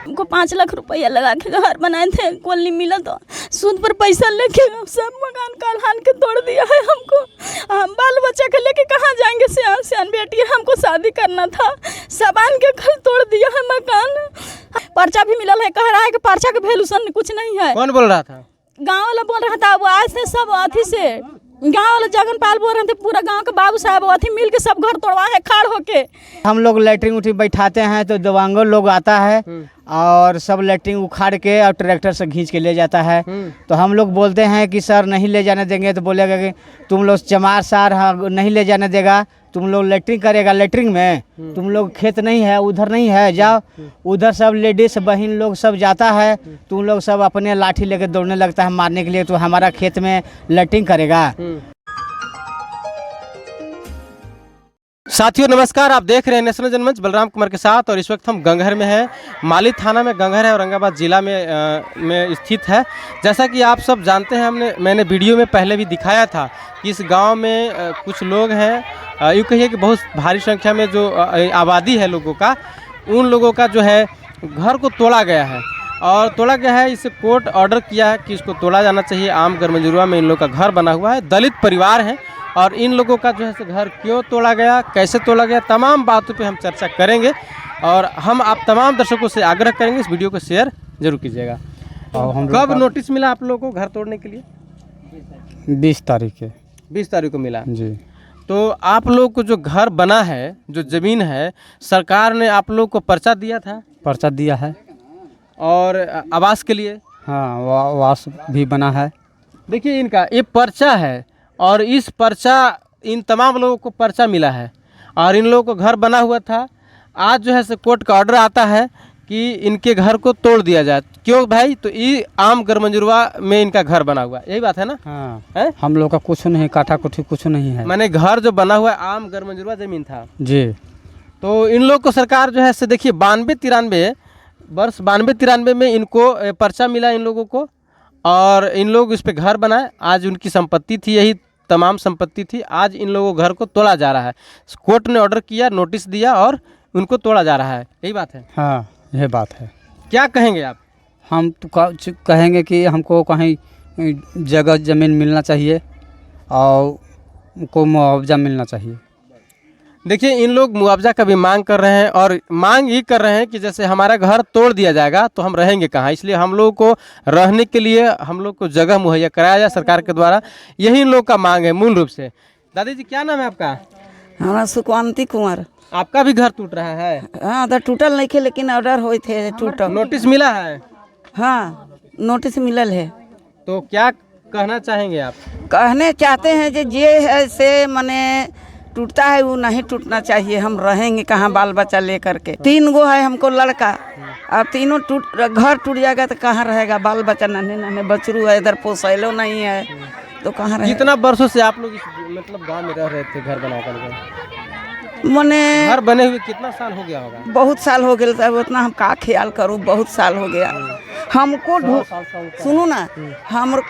हमको 5 लाख रुपया लगा के घर बनाए थे, कॉलोनी मिला तो सूद पर पैसा लेके सब मकान काल के तोड़ दिया है हमको। हम बाल बच्चा के लेके कहाँ जाएंगे? सियान सियान बेटी है, हमको शादी करना था, सामान के कल तोड़ दिया है मकान। पर्चा भी मिला है, कह रहा है कि पर्चा के वैल्यूशन कुछ नहीं है। कौन बोल रहा था? गाँव वाला बोल रहा था। वो आज से सब अथी से गाँव वाले जगन पाल बोल रहे थे, पूरा गांव के बाबू साहब अथी मिल के सब घर तोड़वा है खाड़ होके। हम लोग लैट्रिन उठी बैठाते हैं तो दिव्यांगों लोग आता है और सब लैट्रिन उखाड़ के और ट्रैक्टर से खींच के ले जाता है। तो हम लोग बोलते हैं कि सर नहीं ले जाने देंगे, तो बोलेगा कि तुम लोग चमार सार नहीं ले जाने देगा, तुम लोग लैट्रिन करेगा, लैट्रिन में तुम लोग खेत नहीं है, उधर नहीं है, जाओ उधर। सब लेडीज बहन लोग सब जाता है, तुम लोग सब अपने लाठी लेकर दौड़ने लगता है मारने के लिए, तो हमारा खेत में लैट्रिन करेगा। साथियों नमस्कार, आप देख रहे हैं नेशनल जनमंच बलराम कुमार के साथ, और इस वक्त हम गंगहर में हैं। माली थाना में गंगहर है, औरंगाबाद जिला में स्थित है। जैसा कि आप सब जानते हैं, मैंने वीडियो में पहले भी दिखाया था कि इस गांव में कुछ लोग हैं, यूँ कहिए कि बहुत भारी संख्या में जो आबादी है लोगों का, उन लोगों का जो है घर को तोड़ा गया है। और तोड़ा गया है, इसे कोर्ट ऑर्डर किया है कि इसको तोड़ा जाना चाहिए। आम गरमजुरवा में इन लोग का घर बना हुआ है, दलित परिवार है, और इन लोगों का जो है घर क्यों तोड़ा गया, कैसे तोड़ा गया, तमाम बातों पे हम चर्चा करेंगे। और हम आप तमाम दर्शकों से आग्रह करेंगे इस वीडियो को शेयर जरूर कीजिएगा। कब नोटिस मिला आप लोगों को घर तोड़ने के लिए? 20 तारीख के। 20 तारीख को मिला जी। तो आप लोग को जो घर बना है, जो ज़मीन है, सरकार ने आप लोग को पर्चा दिया था? पर्चा दिया है। और आवास के लिए? हाँ, आवास भी बना है। देखिए इनका ये पर्चा है, और इस पर्चा इन तमाम लोगों को पर्चा मिला है, और इन लोगों को घर बना हुआ था। आज जो है से कोर्ट का ऑर्डर आता है कि इनके घर को तोड़ दिया जाए। क्यों भाई? तो ये आम गरमजुरवा में इनका घर बना हुआ है, यही बात है ना? हाँ है? हम लोग का कुछ नहीं, काटा कुठी कुछ नहीं है। मैंने घर जो बना हुआ है आम गरमजुरवा ज़मीन था जी। तो इन लोग को सरकार जो है से देखिए 92-93 वर्ष 92-93 में इनको पर्चा मिला इन लोगों को, और इन लोग इस पे घर बनाए। आज उनकी संपत्ति थी, यही तमाम संपत्ति थी। आज इन लोगों को घर को तोड़ा जा रहा है। कोर्ट ने ऑर्डर किया, नोटिस दिया, और उनको तोड़ा जा रहा है, यही बात है? हाँ यह बात है। क्या कहेंगे आप? हम तो कहेंगे कि हमको कहीं जगह ज़मीन मिलना चाहिए और उनको मुआवजा मिलना चाहिए। देखिए इन लोग मुआवजा का भी मांग कर रहे हैं, और मांग ये कर रहे हैं कि जैसे हमारा घर तोड़ दिया जाएगा तो हम रहेंगे कहाँ, इसलिए हम लोग को रहने के लिए हम लोग को जगह मुहैया कराया जाए सरकार के द्वारा, यही इन लोग का मांग है मूल रूप से। दादी जी क्या नाम है आपका? हमारा सुकांति कुमार। आपका भी घर टूट रहा है? हाँ तो टूटल नहीं थे, लेकिन ऑर्डर हुए थे टूटल। नोटिस मिला है? हाँ नोटिस मिलल है। तो क्या कहना चाहेंगे आप? कहने चाहते हैं जो ये है से मने टूटता है वो नहीं टूटना चाहिए। हम रहेंगे कहाँ बाल बच्चा लेकर के? 3 गो है हमको लड़का, और तीनों घर टूट जाएगा तो कहाँ रहेगा बाल बच्चा? नन्हे नन्हे बचरू है, इधर पोसैलो नहीं है तो कहाँ रहेगा? कितना वर्षों से आप लोग इस मतलब गांव में रह रहे थे घर बना कर? मने घर बने हुए कितना साल हो गया होगा? बहुत साल हो गया। तब उतना हम का ख्याल करूँ, बहुत साल हो गया हमको। सुनो ना, हम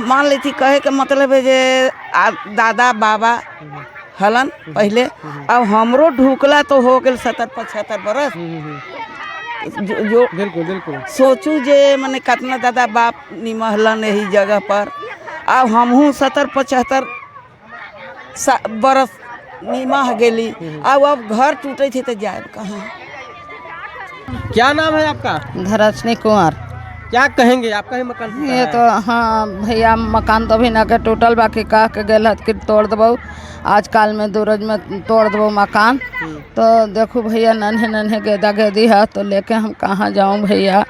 मान लेती कहे के मतलब है जे दादा बाबा हलन पहले, अब हमरो ढुकला तो हो गए 70-75 बरस। जो बिल्कुल बिल्कुल सोचू जे मने कितना दादा बाप निमहलन यही जगह पर, अब हमहूँ 70-75 बरस निमह गेली। अब घर टूटे थे तो जाए कहाँ? क्या नाम है आपका? धरचनी कुमार। क्या कहेंगे? आपका ही मकान टूटा ये है? तो हाँ भैया, मकान तो भी ना के टूटल, बाकी कह के गल कि तोड़ देबो, आजकल में 2 रोज में तोड़ देबो मकान। तो देखो भैया, नन्हे नन्हे गेदा गेदी है, तो लेके हम कहाँ जाऊँ भैया?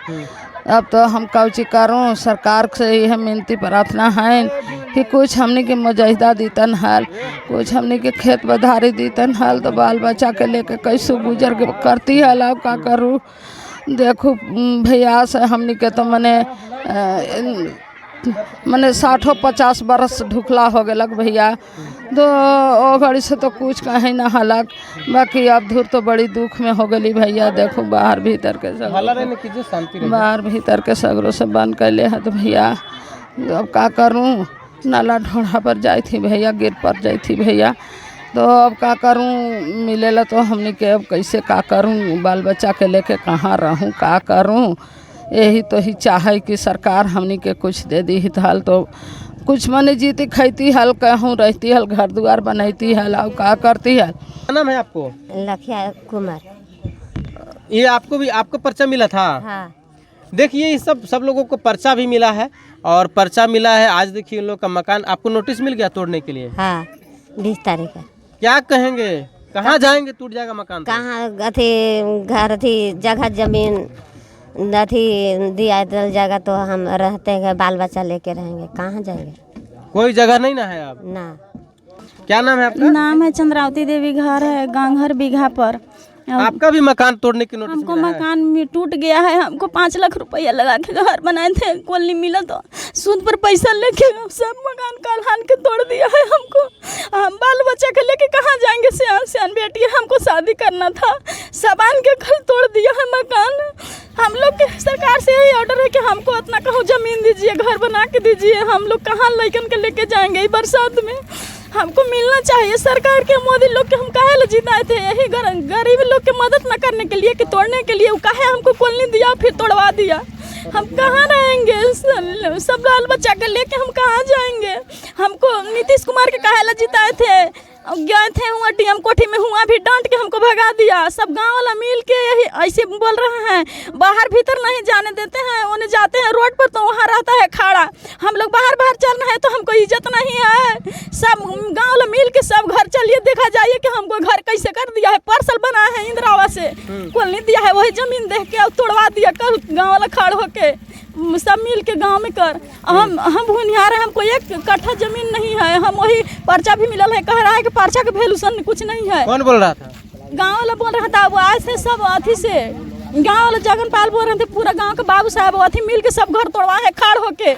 अब तो हम कौची करूँ? सरकार से यह मिनती प्रार्थना है कि कुछ हमने के मुजाहिदा दीतन हल, कुछ हमने के खेत बधारी दीतन हल, तो बाल बच्चा के लेके कैसे गुजर करती हल। अब का करूँ? देखो भैया से हमने के तो मने 60-50 बरस ढुकला हो गलक भैया, तो ओ घड़ी से तो कुछ कहीं ना हलक। बाकी अब धूर तो बड़ी दुख में हो गली भैया। देखो बाहर भीतर के बाहर भीतर के सगरों से बंद कर ले है, तो भैया अब का करूँ? नाला ढोढ़ा पर जाई थी भैया, गिर पर जाई थी भैया, तो अब का करूं, मिलेला तो हमने के अब कैसे का करूं, बाल बच्चा के लेके कहाँ रहूं, का करूं। यही तो ही चाहे कि सरकार हमने के कुछ दे दी हाल तो कुछ मने जीती खैती हल कहूँ रहती हल, घर द्वार बनैती हल, और का करती हल। क्या नाम है आपको? लखिया कुमार। ये आपको भी आपको पर्चा मिला था? हाँ। देखिए ये सब लोगों को पर्चा भी मिला है और पर्चा मिला है। आज देखिए इन लोग का मकान आपको नोटिस मिल गया तोड़ने के लिए। हाँ 20 तारीख है। क्या कहेंगे, कहाँ जाएंगे? टूट जाएगा मकान तो। कहाँ अथी घर अथी जगह जमीन अथी दिया दल जगह तो हम रहते हैं, बाल बच्चा लेके रहेंगे, कहाँ जाएंगे? कोई जगह नहीं ना है अब ना। क्या नाम है आपका? नाम है चंद्रावती देवी, घर है गांघर बीघा पर। आपका भी मकान तोड़ने की नोटिस हमको मिला है? मकान में टूट गया है। हमको 5 लाख रुपया लगा के घर बनाए थे, कॉलोनी मिला तो सूद पर पैसा लेके सब मकान काल के तोड़ दिया है हमको। हम बाल बच्चा के लेके कहाँ जाएंगे? सियान सियान बेटी है, हमको शादी करना था, सामान के कल तोड़ दिया है मकान। हम लोग के सरकार से यही ऑर्डर है कि हमको इतना कहो जमीन दीजिए, घर बना के दीजिए। हम लोग कहाँ लड़कन के लेके जाएंगे बरसात में? हमको मिलना चाहिए सरकार के। मोदी लोग के हम काहे ले जिताए थे? यही गरीब लोग के मदद न करने के लिए कि तोड़ने के लिए। वो काहे हमको कॉलोनी दिया फिर तोड़वा दिया? हम कहाँ रहेंगे? सब बाल बच्चा के लेके हम कहाँ जाएंगे? हमको नीतीश कुमार के काहे ले जिताए थे? गए थे हुआ डीएम कोठी में, हुआ भी डांट के हमको भगा दिया। सब गांव वाला मिल के यही ऐसे बोल रहे हैं, बाहर भीतर नहीं जाने देते हैं। उन्हें जाते हैं रोड पर तो वहाँ रहता है खाड़ा। हम लोग बाहर चल रहे हैं तो हमको इज्जत नहीं है। सब गांव वाला मिल के सब घर चलिए देखा जाइए कि हमको घर कैसे कर दिया है। पार्सल बना है इंदिरा आवास से, कॉलोनी दिया है, वही जमीन देख के तोड़वा दिया कल गाँव वाला खड़ होके सब मिल के गाँव में कर। हम भूनिहार हैं, हमको 1 कट्ठा जमीन नहीं है। हम वही पर्चा भी मिलल है, कह रहा है कि पर्चा के वैल्यूशन कुछ नहीं है। कौन बोल रहा था? गांव वाला बोल रहा था। वो आए थे सब अथी से, गांव वाला जगनपाल बोल रहे थे, पूरा गांव के बाबू साहब अथी मिल के सब घर तोड़वा है खाड़ होके।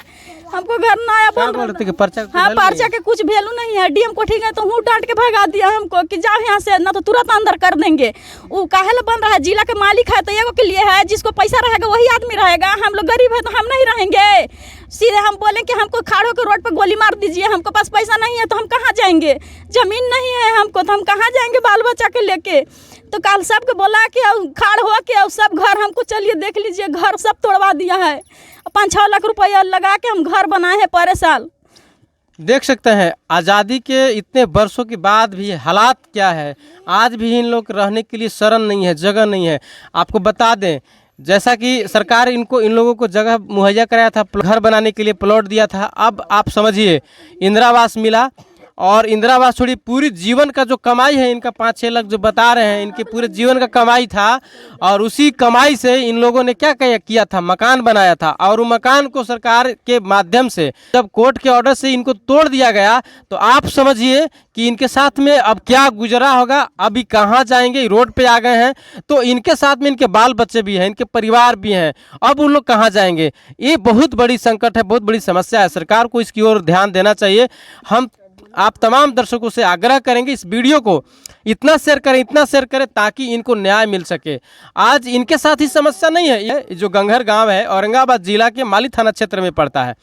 हमको घर नया बोल रहे थे कि पर्चा हाँ पर्चा के कुछ वैल्यू नहीं है। डीएम कोठी गए तो हूँ डांट के भगा दिया हमको कि जाओ यहाँ से, ना तो तुरंत अंदर कर देंगे। वो काहे ला बन रहा है? जिला के मालिक है तो एगो के लिए है, जिसको पैसा रहेगा वही आदमी रहेगा। हम लोग गरीब है तो हम नहीं रहेंगे। सीधे हम बोले कि हमको खाड़ों के रोड पर गोली मार दीजिए, हमको पास पैसा नहीं है तो हम कहाँ जाएंगे? जमीन नहीं है हमको तो हम कहाँ जाएंगे बाल बच्चा के लेके? तो कल सबके बोला कि खाड़ हो के सब घर हमको चलिए देख लीजिए, घर सब तोड़वा दिया है। 5-6 लाख रुपया लगा के हम घर बनाए हैं पर साल। देख सकते हैं आज़ादी के इतने वर्षों के बाद भी हालात क्या है। आज भी इन लोग रहने के लिए शरण नहीं है, जगह नहीं है। आपको बता दें, जैसा कि सरकार इन लोगों को जगह मुहैया कराया था, घर बनाने के लिए प्लॉट दिया था। अब आप समझिए इंदिरा आवास मिला, और इंदिरा आवास छोड़ी पूरी जीवन का जो कमाई है इनका 5-6 लाख जो बता रहे हैं, इनके पूरे जीवन का कमाई था। और उसी कमाई से इन लोगों ने क्या किया था? मकान बनाया था। और वो मकान को सरकार के माध्यम से जब कोर्ट के ऑर्डर से इनको तोड़ दिया गया तो आप समझिए कि इनके साथ में अब क्या गुजरा होगा। अभी कहाँ जाएंगे? रोड पे आ गए हैं तो इनके साथ में इनके बाल बच्चे भी हैं, इनके परिवार भी हैं। अब उन लोग कहाँ जाएंगे? ये बहुत बड़ी संकट है, बहुत बड़ी समस्या है। सरकार को इसकी ओर ध्यान देना चाहिए। हम आप तमाम दर्शकों से आग्रह करेंगे इस वीडियो को इतना शेयर करें ताकि इनको न्याय मिल सके। आज इनके साथ ही समस्या नहीं है। ये जो गंघर गांव है औरंगाबाद जिला के माली थाना क्षेत्र में पड़ता है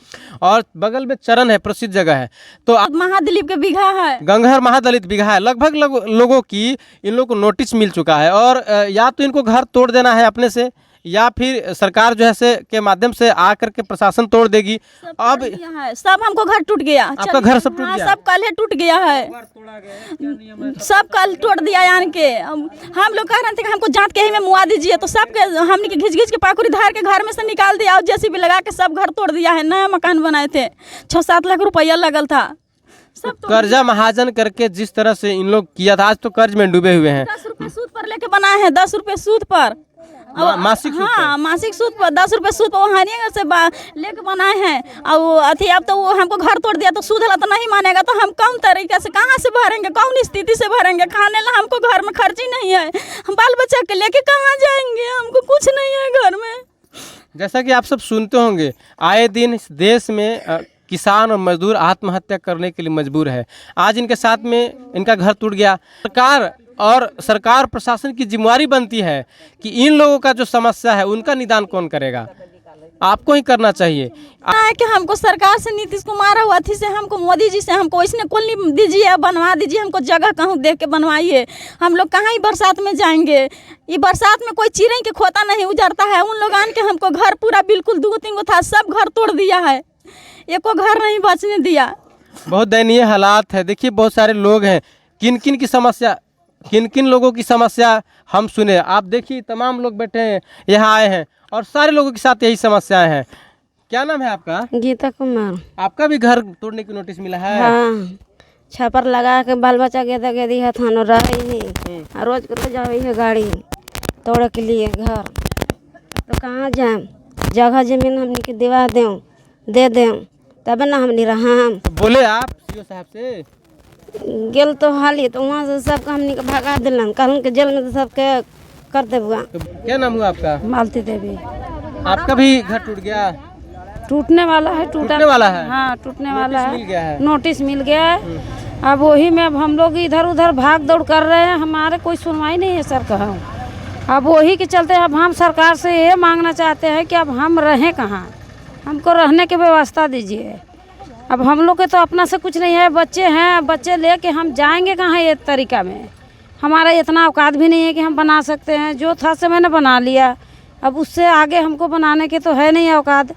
और बगल में चरण है, प्रसिद्ध जगह है। तो महादलित का बीघा है, गंघर महादलित बीघा है। लगभग लोगों की इन लोगों को नोटिस मिल चुका है और या तो इनको घर तोड़ देना है अपने से, या फिर सरकार जो है से के माध्यम से आकर के प्रशासन तोड़ देगी। अब सब हमको घर टूट गया। आपका घर सब टूट गया? सब कल टूट गया है, सब कल तोड़ दिया। यानी के हम लोग कह रहे थे कि हमको जांच के ही में मुआ दीजिए, तो सब के हमने के घिच के पाकुरी धार के घर में से निकाल दिया और जेसीबी लगा के सब घर तोड़ दिया है। नया मकान बनाए थे, 6-7 लाख रुपया लगल था। सब कर्जा महाजन करके जिस तरह से इन लोग किया था, आज तो कर्ज में डूबे हुए हैं। 10 रुपये सूद पर लेके बनाए हैं, 10 रुपये सूद पर, मासिक सूद हाँ मासिक सूद पर 10 रुपये सूद पर वहाँ से लेके बनाए हैं। और अथी अब तो वो हमको घर तोड़ दिया तो सूद वाला तो नहीं मानेगा, तो हम कौन तरीके से कहाँ से भरेंगे, कौन स्थिति से भरेंगे? खाने ला हमको घर में खर्ची नहीं है, हम बाल बच्चा के लेके कहाँ जाएंगे? हमको कुछ नहीं है घर में। जैसा कि आप सब सुनते होंगे, आए दिन इस देश में किसान और मजदूर आत्महत्या करने के लिए मजबूर है। आज इनके साथ में इनका घर टूट गया। सरकार प्रशासन की जिम्मेवारी बनती है कि इन लोगों का जो समस्या है उनका निदान कौन करेगा। आपको ही करना चाहिए। है कि हमको सरकार से नीतीश कुमार और अथी से हमको मोदी जी से हमको इसने कॉलोनी दीजिए, बनवा दीजिए, हमको जगह कहूँ देख के बनवाइए। हम लोग कहाँ ही बरसात में जाएंगे? ये बरसात में कोई चिड़ै के खोता नहीं उजड़ता है। उन लोग आन के हमको घर पूरा बिल्कुल 2-3 गो था, सब घर तोड़ दिया है, एको घर नहीं बचने दिया। बहुत दयनीय हालात है। देखिए बहुत सारे लोग हैं, किन किन की समस्या, किन किन लोगों की समस्या हम सुने। आप देखिए तमाम लोग बैठे हैं, यहाँ आए हैं और सारे लोगों के साथ यही समस्याएं हैं। क्या नाम है आपका? गीता कुमार। आपका भी घर तोड़ने की नोटिस मिला है? हाँ, छापर लगा के बाल बच्चा गेदा गेदी है थानो रही नहीं, रोज को रोज आई है गाड़ी तोड़ के लिए घर। तो कहाँ जाए? जगह जमीन हमने के दिवा दें, दे दें तब ना हमने रहा। तो बोले आप सीओ साहब से? गेल तो हाली तो वहाँ से सबके हमने के भगा दिलन, कहूँ के जेल में तो सबके कर दे बुआ। तो क्या नाम हुआ आपका? मालती देवी। आपका भी घर टूट गया? टूटने वाला है, टूटने वाला है? हाँ टूटने वाला है, मिल गया है? नोटिस मिल गया है। अब वही में अब हम लोग इधर उधर भाग दौड़ कर रहे हैं, हमारे कोई सुनवाई नहीं है सर कहूँ। अब वही के चलते अब हम सरकार से ये मांगना चाहते हैं कि अब हम रहें कहाँ, हमको रहने की व्यवस्था दीजिए। अब हम लोग के तो अपना से कुछ नहीं है, बच्चे हैं, बच्चे लेके हम जाएंगे कहाँ ये तरीका में? हमारा इतना औकात भी नहीं है कि हम बना सकते हैं। जो था से मैंने बना लिया, अब उससे आगे हमको बनाने के तो है नहीं औकात।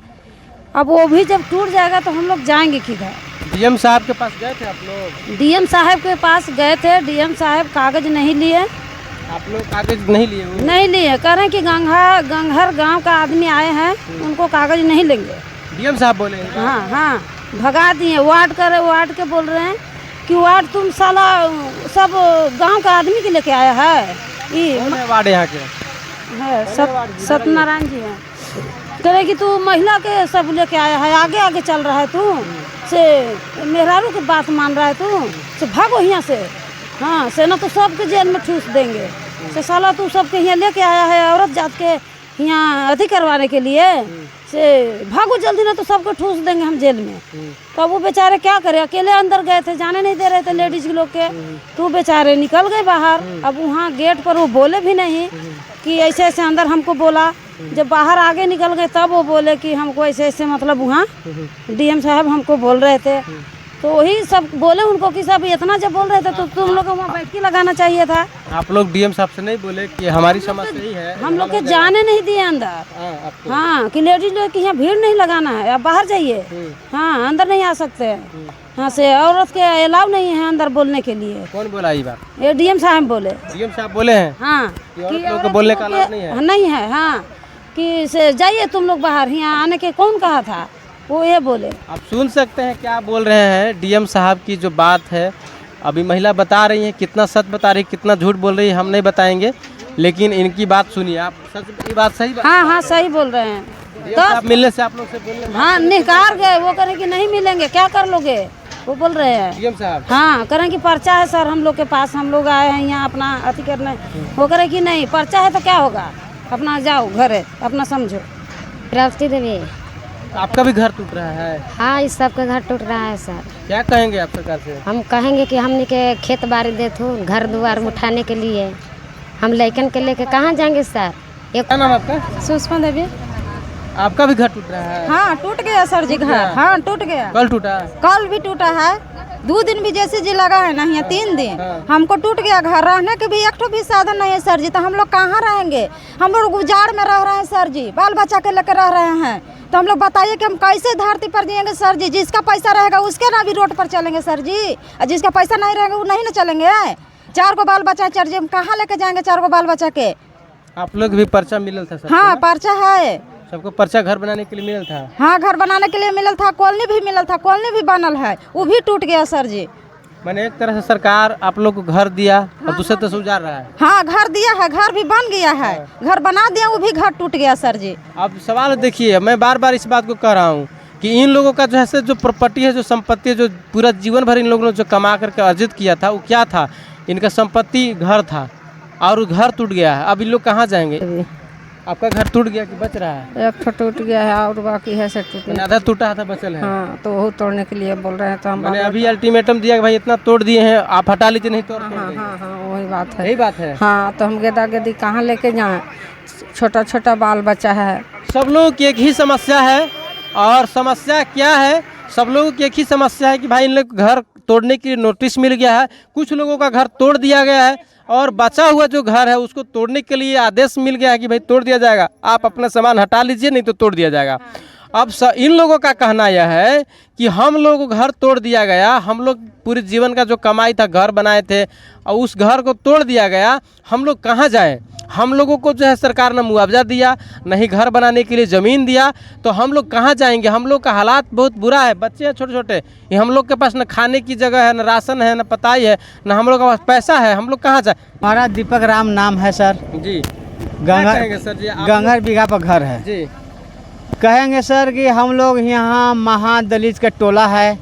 अब वो भी जब टूट जाएगा तो हम लोग जाएंगे किधर? डीएम साहब के पास गए थे आप लोग? डीएम साहब के पास गए थे, डीएम साहब कागज नहीं लिए। आप लोग कागज नहीं लिए? नहीं लिए, कह रहे हैं कि गंगहर गांव का आदमी आए हैं, उनको कागज नहीं लेंगे। डीएम साहब बोले? हाँ हाँ, भगा दिए। वार्ड के बोल रहे हैं कि वार्ड तुम साला सब गांव का आदमी के लेके आया है। कौन है वार्ड यहाँ के? है सत्यनारायण जी हैं। कह रहे कि तू महिला के सब लेके आया है, आगे आगे चल रहा है, तू से मेहरारू की बात मान रहा है, तू से भागो यहाँ से। हाँ से ना तो सबके जेल में ठूस देंगे, से साला तू सबके यहाँ लेके आया है औरत जात के यहाँ अति करवाने के लिए, से भागो जल्दी ना तो सबको ठूस देंगे हम जेल में। तो वो बेचारे क्या करे, अकेले अंदर गए थे, जाने नहीं दे रहे थे लेडीज लोग के, तो बेचारे निकल गए बाहर। अब वहाँ गेट पर वो बोले भी नहीं कि ऐसे ऐसे अंदर हमको बोला। जब बाहर आगे निकल गए तब वो बोले कि हमको ऐसे ऐसे, मतलब वहाँ डीएम साहब हमको बोल रहे थे। तो वही सब बोले उनको कि सब इतना जब बोल रहे थे तो तुम लोग को वहाँ बैठकी लगाना चाहिए था। आप लोग डीएम साहब से नहीं बोले कि हमारी समस्या यही है? हम लोग के जाने नहीं दिए अंदर। हाँ कि लेडीज लोग की यहाँ भीड़ नहीं लगाना है, आप बाहर जाइए। हाँ अंदर नहीं आ सकते। हाँ से औरत के अलाउ नहीं है अंदर बोलने के लिए। कौन बोला ये बात? ये डीएम साहब बोले। डीएम साहब बोले हैं? हाँ कि औरत लोग को बोलने का अलाउ नहीं है? नहीं है। हाँ कि से जाइए तुम लोग बाहर, यहाँ आने के कौन कहा था, वो ये बोले। आप सुन सकते हैं क्या बोल रहे हैं डीएम साहब की जो बात है। अभी महिला बता रही है, कितना सच बता रही है, कितना झूठ बोल रही है हम नहीं बताएंगे, लेकिन इनकी बात सुनिए आप। सच, ये बात सही बात? हाँ हाँ सही बोल रहे हैं। डीएम साहब मिलने से आप लोग से बोलने? हाँ निकार गए, वो करें कि नहीं मिलेंगे, क्या कर लोगे, वो बोल रहे हैं डीएम साहब। हाँ करें कि पर्चा है सर हम लोग के पास, हम लोग आए हैं यहाँ अपना अति करने। वो करें कि नहीं पर्चा है तो क्या होगा, अपना जाओ घरे अपना समझो। रावती देवी। आपका भी घर टूट रहा है? हाँ इस सब का घर टूट रहा है सर। क्या कहेंगे आप सरकार से? हम कहेंगे कि हमने के खेत बाड़ी दे थो घर द्वार उठाने के लिए, हम लड़कन के लेके कहाँ जाएंगे सर? क्या नाम आपका? सुषमा देवी। आपका भी घर टूट रहा है? हाँ टूट गया सर जी घर। हाँ टूट गया। कल टूटा? कल भी टूटा है, 2 दिन भी जैसे जी लगा है ना, यहाँ 3 दिन हमको टूट गया घर। रहने के भी एक भी साधन नहीं है सर जी, तो हम लोग कहाँ रहेंगे? हम लोग उजाड़ में रह रहे हैं सर जी, बाल बच्चा के लेकर रह रहे हैं। तो हम लोग बताइए कि हम कैसे धरती पर जिएंगे सर जी? जिसका पैसा रहेगा उसके ना भी रोड पर चलेंगे सर जी, और जिसका पैसा नहीं रहेगा वो नहीं ना चलेंगे। 4 गो बाल बच्चा सर जी, हम कहाँ लेके जाएंगे 4 गो बाल बच्चा के? आप लोग भी पर्चा मिलल था सर? हाँ पर्चा है सबको। पर्चा घर बनाने के लिए मिलल था? हाँ घर बनाने के लिए मिलल था, कॉलोनी भी मिलल था, कॉलोनी भी बनल है, वो भी टूट गया सर जी। मैंने एक तरह से सरकार आप लोग को घर दिया और दूसरे तरह से उजाड़ रहा है। हाँ घर दिया है, घर भी बन गया है, घर बना दिया, वो भी घर टूट गया सर जी। अब सवाल देखिए, मैं बार बार इस बात को कह रहा हूँ कि इन लोगों का जो है जो प्रॉपर्टी है, जो संपत्ति है, जो पूरा जीवन भर इन लोगों ने जो कमा करके अर्जित किया था, वो क्या था? इनका संपत्ति घर था और घर टूट गया है। अब इन लोग कहाँ जाएंगे? आपका घर टूट गया कि बच रहा है? एक ठो टूट गया है और बाकी है से मैंने टूटने। आधा टूटा था बचल है। हाँ तो वो तोड़ने के लिए बोल रहे हैं तो हम मैंने अभी अल्टीमेटम दिया कि भाई इतना तोड़ दिए हैं, आप हटा लीजिए, नहीं तो हाँ हाँ हाँ वही बात है। यही बात है। हाँ तो हम गेदा गेदी कहाँ लेके जाएं, छोटा छोटा बाल बच्चा है। सब लोगों की एक ही समस्या है, और समस्या क्या है? सब लोगों की एक ही समस्या है कि भाई इन लोग घर तोड़ने की नोटिस मिल गया है, कुछ लोगों का घर तोड़ दिया गया है, और बचा हुआ जो घर है उसको तोड़ने के लिए आदेश मिल गया है कि भाई तोड़ दिया जाएगा, आप अपना सामान हटा लीजिए, नहीं तो तोड़ दिया जाएगा। अब इन लोगों का कहना यह है कि हम लोग को घर तोड़ दिया गया, हम लोग पूरे जीवन का जो कमाई था घर बनाए थे और उस घर को तोड़ दिया गया, हम लोग कहाँ जाएं? हम लोगों को जो है सरकार ने मुआवजा दिया, नहीं घर बनाने के लिए ज़मीन दिया, तो हम लोग कहाँ जाएंगे? हम लोग का हालात बहुत बुरा है, बच्चे हैं छोटे छोटे, ये हम लोग के पास न खाने की जगह है, न राशन है, न पताई है, न हम लोग के पास पैसा है, हम लोग कहाँ जाए? हमारा दीपक राम नाम है सर। जी गंगर सर जी, गंगर बीघा पर घर है जी। कहेंगे सर कि हम लोग यहाँ महादलित का टोला है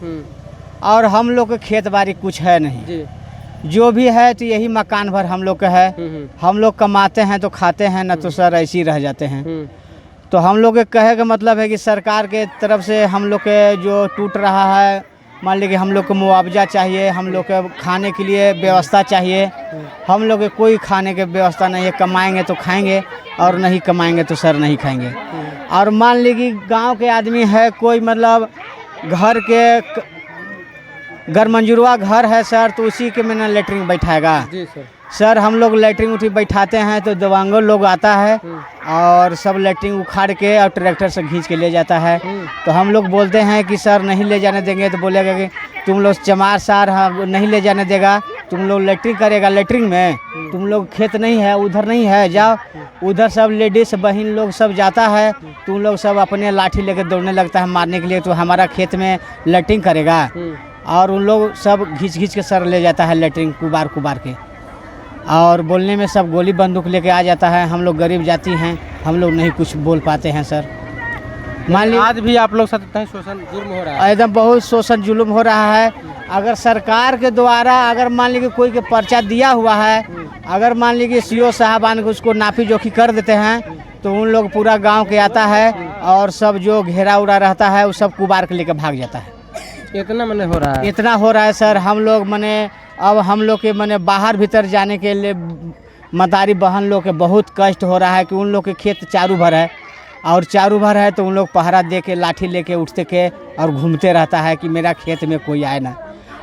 और हम लोग के खेत बाड़ी कुछ है नहीं जी। जो भी है तो यही मकान भर हम लोग का है। हम लोग कमाते हैं तो खाते हैं, न तो सर ऐसे ही रह जाते हैं। तो हम लोग के कहे का मतलब है कि सरकार के तरफ से हम लोग के जो टूट रहा है, मान लीजिए हम लोग को मुआवजा चाहिए, हम लोग के खाने के लिए व्यवस्था चाहिए। हम लोग के कोई खाने की व्यवस्था नहीं है, कमाएंगे तो खाएंगे और नहीं कमाएंगे तो सर नहीं खाएंगे। और मान लीजिए गांव के आदमी है, कोई मतलब घर के घर मंजूरवा घर है सर, तो उसी के में ना लेटरिन बैठाएगा। जी सर। सर हम लोग लेटरिन उठी बैठाते हैं तो दिव्यांगों लोग आता है और सब लेटरिन उखाड़ के और ट्रैक्टर से खींच के ले जाता है। तो हम लोग बोलते हैं कि सर नहीं ले जाने देंगे, तो बोलेगा कि तुम लोग चमार सार नहीं ले जाने देगा, तुम लोग लेटरिन करेगा, लेटरिन में तुम लोग खेत नहीं है, उधर नहीं है, जाओ उधर। सब लेडीज बहन लोग सब जाता है, तुम लोग सब अपने लाठी लेकर दौड़ने लगता है मारने के लिए, तो हमारा खेत में लेटरिन करेगा। और उन लोग सब घींच के सर ले जाता है लेटरिन कुबार के, और बोलने में सब गोली बंदूक लेके आ जाता है। हम लोग गरीब जाति हैं, हम लोग नहीं कुछ बोल पाते हैं सर। मान लीजिए आज भी आप लोग साथ इतना ही शोषण जुर्म हो रहा है। एकदम बहुत शोषण जुल्म हो रहा है। अगर सरकार के द्वारा अगर मान लीजिए कोई के पर्चा दिया हुआ है, अगर मान लीजिए सीओ साहबान को उसको नापी जोखी कर देते हैं, तो उन लोग पूरा गांव के आता है और सब जो घेरा उड़ा रहता है वो सब कुबार के लेकर भाग जाता है। इतना मने हो रहा है, इतना हो रहा है सर। हम लोग मने अब हम लोग के मने बाहर भीतर जाने के लिए मतारी बहन लोग के बहुत कष्ट हो रहा है कि उन लोग के खेत चारू भर है, और चारू भर है तो उन लोग पहरा दे के लाठी लेके उठते के और घूमते रहता है कि मेरा खेत में कोई आए ना।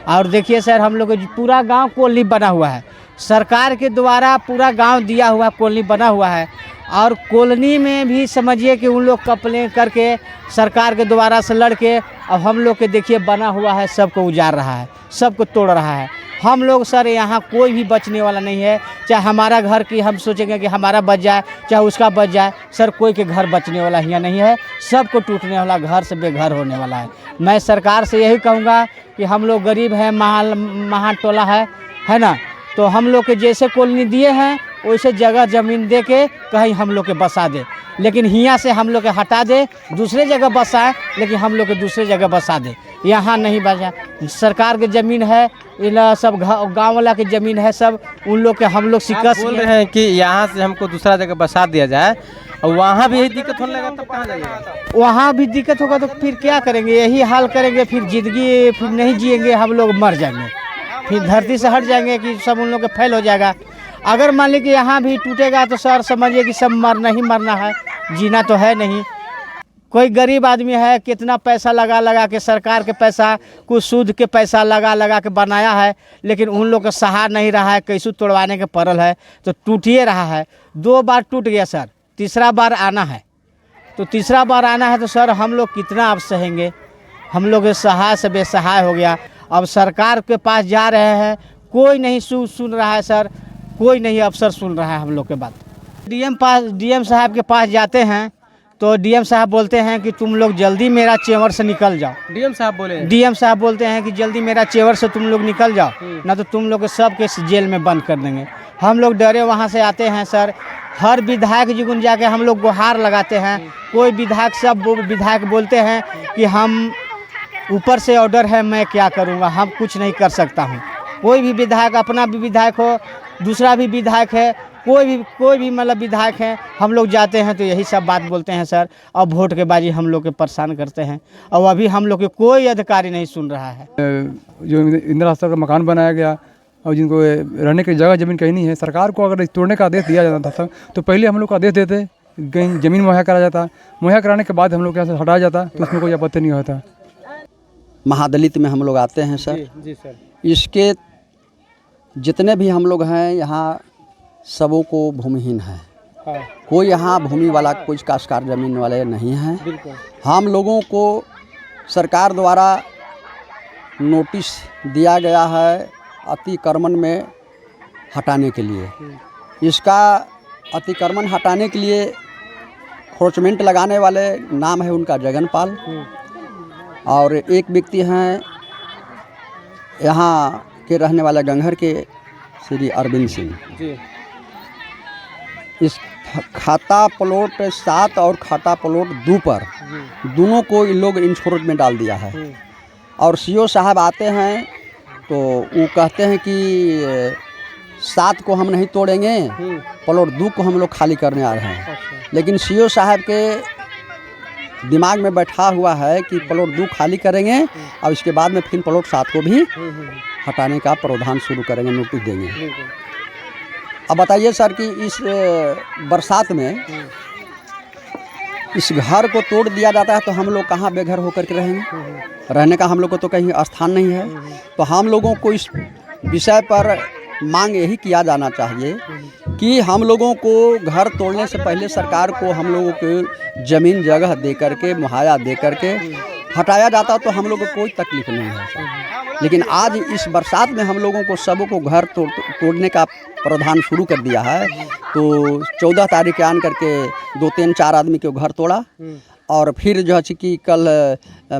और देखिए सर हम लोग पूरा गांव कॉलोनी बना हुआ है, सरकार के द्वारा पूरा गांव दिया हुआ कॉलोनी बना हुआ है, और कॉलोनी में भी समझिए कि उन लोग कंप्लेन करके सरकार के द्वारा से लड़के अब हम लोग के देखिए बना हुआ है, सबको उजाड़ रहा है, सबको तोड़ रहा है। हम लोग सर यहाँ कोई भी बचने वाला नहीं है, चाहे हमारा घर की हम सोचेंगे कि हमारा बच जाए चाहे उसका बच जाए, सर कोई के घर बचने वाला यहाँ नहीं है, सबको टूटने वाला, घर से बेघर होने वाला है। मैं सरकार से यही कहूँगा कि हम लोग गरीब हैं, महा टोला है ना, तो हम लोग के जैसे कॉलोनी दिए हैं वैसे जगह ज़मीन दे के कहीं हम लोग के बसा दे, लेकिन यहाँ से हम लोग के हटा दे, दूसरे जगह बसाए, लेकिन हम लोग के दूसरे जगह बसा दे, यहाँ नहीं बसा। सरकार के ज़मीन है, इन सब गांव वाला की ज़मीन है, सब उन लोग के हम लोग शिकस्त बोल रहे हैं कि यहाँ से हमको दूसरा जगह बसा दिया जाए, और वहाँ भी यही दिक्कत होने लगा तब कहाँ जाइएगा? वहाँ भी दिक्कत होगा तो फिर क्या करेंगे? यही हाल करेंगे, फिर जिंदगी फिर नहीं जिएंगे, हम लोग मर जाएंगे, फिर धरती से हट जाएंगे कि सब उन लोग के फैल हो जाएगा। अगर मान लीजिए यहाँ भी टूटेगा तो सर समझिए कि सब मरना है, जीना तो है नहीं। कोई गरीब आदमी है, कितना पैसा लगा के सरकार के पैसा, कुछ सूद के पैसा लगा के बनाया है, लेकिन उन लोग का सहार नहीं रहा है, कैसे तोड़वाने के पड़ल है तो टूटिए रहा है। 2 बार टूट गया सर, तीसरा बार आना है, तो तीसरा बार आना है तो सर हम लोग कितना अब सहेंगे? हम लोग सहाय से बेसहाय हो गया। अब सरकार के पास जा रहे हैं, कोई नहीं सुन रहा है सर, कोई नहीं अफसर सुन रहा है हम लोग के बात। डीएम साहब के पास जाते हैं तो डीएम साहब बोलते हैं कि तुम लोग जल्दी मेरा चेवर से निकल जाओ। डीएम साहब बोलते हैं कि जल्दी मेरा चेवर से तुम लोग निकल जाओ, ना तो तुम लोग सब के जेल में बंद कर देंगे। हम लोग डरे वहाँ से आते हैं सर, हर विधायक जी गुन जाके हम लोग गुहार लगाते हैं। कोई विधायक, सब विधायक बोलते हैं कि हम ऊपर से ऑर्डर है, मैं क्या करूँगा, हम कुछ नहीं कर सकता हूँ। कोई भी विधायक, अपना भी विधायक हो, दूसरा भी विधायक है, कोई भी मतलब विधायक हैं, हम लोग जाते हैं तो यही सब बात बोलते हैं सर, अब वोट के बाजी हम लोग के परेशान करते हैं, और अभी हम लोग के कोई अधिकारी नहीं सुन रहा है। जो इंदिरा आवास का मकान बनाया गया और जिनको रहने की जगह ज़मीन कहीं नहीं है, सरकार को अगर तोड़ने का आदेश दिया जाता था तो पहले हम लोग को आदेश देते, कहीं ज़मीन मुहैया करा जाता, मुहैया कराने के बाद हम लोग यहाँ से हटाया जाता तो उसमें कोई आपत्ति नहीं होता। महादलित में हम लोग आते हैं सर। जी सर। इसके जितने भी हम लोग हैं यहाँ सबों को भूमिहीन है। हाँ। कोई यहाँ भूमि वाला कोई काश्तकार ज़मीन वाले नहीं हैं। बिल्कुल। हम लोगों को सरकार द्वारा नोटिस दिया गया है अतिक्रमण में हटाने के लिए। इसका अतिक्रमण हटाने के लिए खोचमेंट लगाने वाले नाम है उनका जगनपाल, और एक व्यक्ति हैं यहाँ के रहने वाले गंगहर के श्री अरविंद सिंह जी। इस खाता प्लॉट 7 और खाता प्लॉट 2 पर दोनों को इन लोग इंश्योरेंस में डाल दिया है। और सीओ साहब आते हैं तो वो कहते हैं कि 7 को हम नहीं तोड़ेंगे, प्लॉट 2 को हम लोग खाली करने आ रहे हैं। लेकिन सीओ साहब के दिमाग में बैठा हुआ है कि प्लॉट 2 खाली करेंगे और इसके बाद में फिर प्लॉट 7 को भी हटाने का प्रावधान शुरू करेंगे, नोटिस देंगे। अब बताइए सर कि इस बरसात में इस घर को तोड़ दिया जाता है तो हम लोग कहाँ बेघर होकर के रहेंगे? रहने का हम लोग को तो कहीं स्थान नहीं है। तो हम लोगों को इस विषय पर मांग यही किया जाना चाहिए कि हम लोगों को घर तोड़ने से पहले सरकार को हम लोगों को ज़मीन जगह दे करके मुहैया दे करके हटाया जाता तो हम लोग को कोई तकलीफ नहीं है। लेकिन आज इस बरसात में हम लोगों को सबों को घर तोड़ने का प्रावधान शुरू कर दिया है। तो 14 तारीख के आन करके 2-3-4 आदमी के घर तोड़ा, और फिर जो है कि कल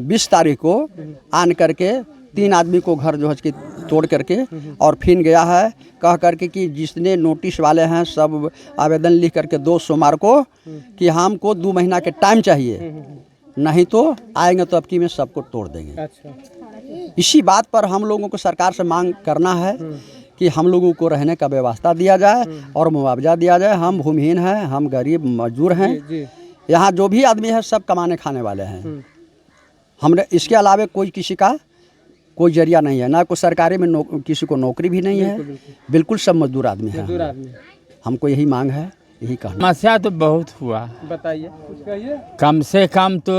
20 तारीख को आन करके 3 आदमी को घर जो है कि तोड़ करके और फिर गया है कह करके कि जिसने नोटिस वाले हैं सब आवेदन लिख करके 2 सोमवार को कि हमको 2 महीना के टाइम चाहिए, नहीं तो आएंगे तो अबकी में सबको तोड़ देंगे। अच्छा। इसी बात पर हम लोगों को सरकार से मांग करना है कि हम लोगों को रहने का व्यवस्था दिया जाए और मुआवजा दिया जाए। हम भूमिहीन हैं, हम गरीब मजदूर हैं, यहाँ जो भी आदमी है सब कमाने खाने वाले हैं। हमने इसके अलावा कोई किसी का कोई जरिया नहीं है, ना कोई सरकारी में किसी को नौकरी भी नहीं है, बिल्कुल सब मजदूर आदमी है। हमको यही मांग है, यही कहना। समस्या तो बहुत हुआ, बताइए कुछ कहिए। कम से कम तो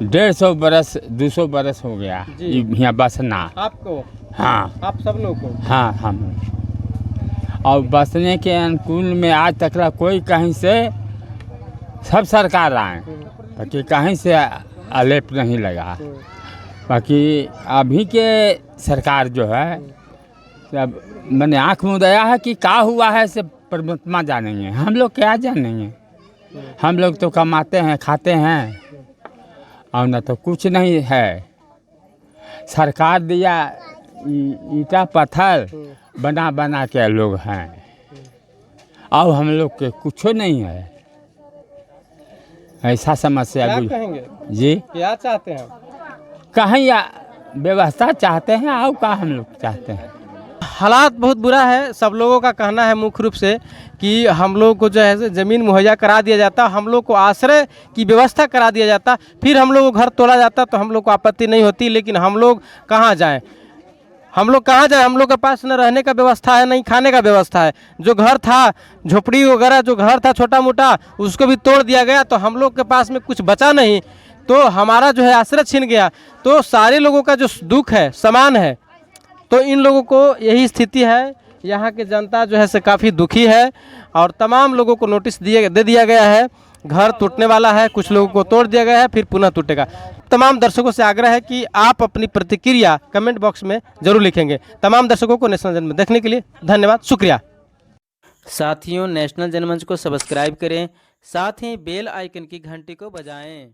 150 बरस 200 बरस हो गया यहाँ बसना। आपको? हाँ। आप सब लोग को? हाँ हम। और बसने के अनुकूल में आज तक कोई कहीं से, सब सरकार आए बाकी कहीं से आलेप नहीं लगा। बाकी अभी के सरकार जो है सब मैंने आँख मुदाया है कि क्या हुआ है से परमात्मा जानेंगे, हम लोग क्या जानेंगे। हम लोग तो कमाते हैं खाते हैं और न तो कुछ नहीं है। सरकार दिया ईटा पत्थर बना बना के लोग हैं और हम लोग के कुछ नहीं है। ऐसा समस्या क्या कहेंगे जी? क्या चाहते हैं? कहीं या व्यवस्था चाहते हैं और क्या हम लोग चाहते हैं। हालात बहुत बुरा है। सब लोगों का कहना है मुख्य रूप से कि हम लोग को जो है ज़मीन मुहैया करा दिया जाता, हम लोग को आश्रय की व्यवस्था करा दिया जाता, फिर हम लोग को घर तोड़ा जाता तो हम लोग को आपत्ति नहीं होती। लेकिन हम लोग कहाँ जाएं? हम लोग कहाँ जाए? हम लोग के पास न रहने का व्यवस्था है, नहीं खाने का व्यवस्था है। जो घर था, झोपड़ी वगैरह जो घर था छोटा मोटा, उसको भी तोड़ दिया गया तो हम लोग के पास में कुछ बचा नहीं, तो हमारा जो है आश्रय छिन गया। तो सारे लोगों का जो दुख है समान है। तो इन लोगों को यही स्थिति है। यहाँ की जनता जो है से काफ़ी दुखी है और तमाम लोगों को नोटिस दे दिया गया है। घर टूटने वाला है, कुछ लोगों को तोड़ दिया गया है, फिर पुनः टूटेगा। तमाम दर्शकों से आग्रह है कि आप अपनी प्रतिक्रिया कमेंट बॉक्स में जरूर लिखेंगे। तमाम दर्शकों को नेशनल जनमंच देखने के लिए धन्यवाद, शुक्रिया। साथियों, नेशनल जनमंच को सब्सक्राइब करें, साथ ही बेल आइकन की घंटी को बजाएं।